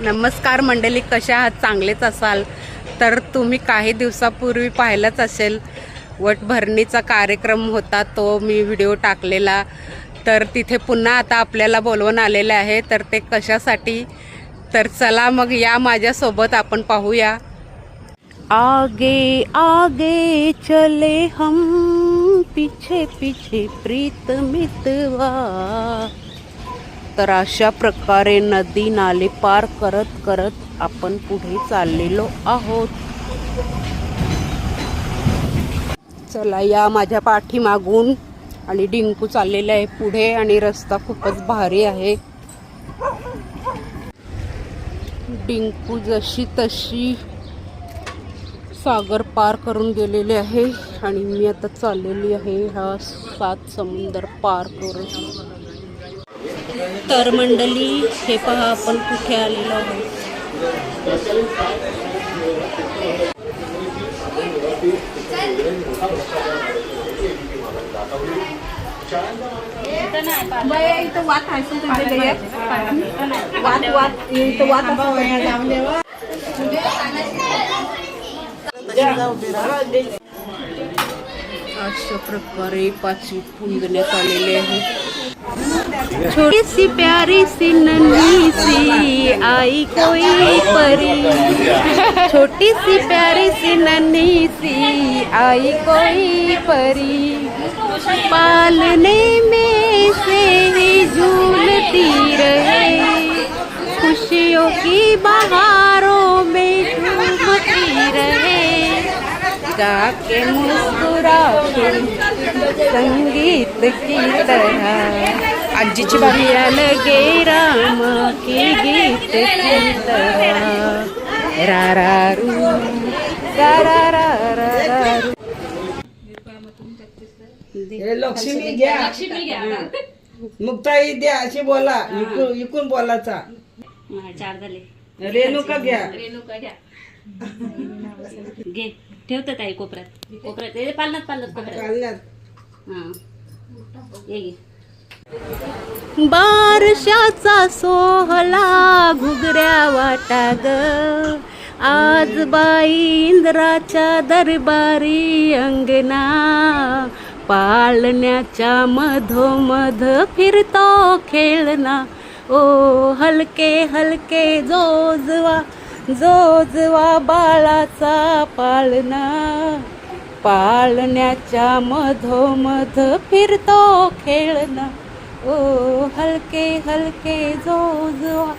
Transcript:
नमस्कार मंडळी, कशा आहात? चांगलेच असाल तर तुम्ही काही दिवसापूर्वी पाहिलंच असेल, वटभरणीचा कार्यक्रम होता, तो मी व्हिडिओ टाकलेला. तर तिथे पुन्हा आता आपल्याला बोलवून आलेले आहे. तर ते कशासाठी, तर चला मग या माझ्यासोबत आपण पाहूया. आगे आगे चले हम, पीछे पीछे प्रीत मितवा. तर अशा प्रकारे नदी नाले पार करत करत आपण पुढे चाललेलो आहोत. चला या माझ्या पाठीमागून. आणि डिंकू चाललेला आहे पुढे आणि रस्ता खूपच भारी आहे. डिंकू जशी तशी सागर पार करून गेलेले आहे आणि मी आता चाललेली आहे हा 7 समुद्र पार करून. तर मंडळी, हे पहा आपण कुठे आलेलो आहोत. अशा प्रकारे पाचवी पुंजण्यात आलेले आहे. छोटी सी प्यारी सी नन्ही सी आई कोई परी, छोटी सी प्यारी सी नन्ही सी आई कोई परी, पालने में से ही झूलती रहे, खुशियों की बहारों में झूमती रहे, गा के मुस्कुरा के संगीत की तरह, आजीची बारी लगे राम की गीत की तरह, रा रा रू रा रा रा रा रू. लक्ष्मी घ्या, मुक्ताई द्या अशी बोला, इकून बोलाचा. 4 झाले. रेणुका घ्या, घे ठेवतात आहे कोपऱ्यात पालनात कोपऱ्यात. हां ये घे. बारशाचा सोहळा घुगऱ्या वाटा ग, आज बाई इंद्राच्या दरबारी अंगणा, पाळण्याच्या मधोमध फिरतो खेळना, ओ हलके हलके जोजवा जोजवा बाळाचा पाळणा, पाळण्याच्या मधोमध फिरतो खेळना, ओ हलके हलके जोजवा.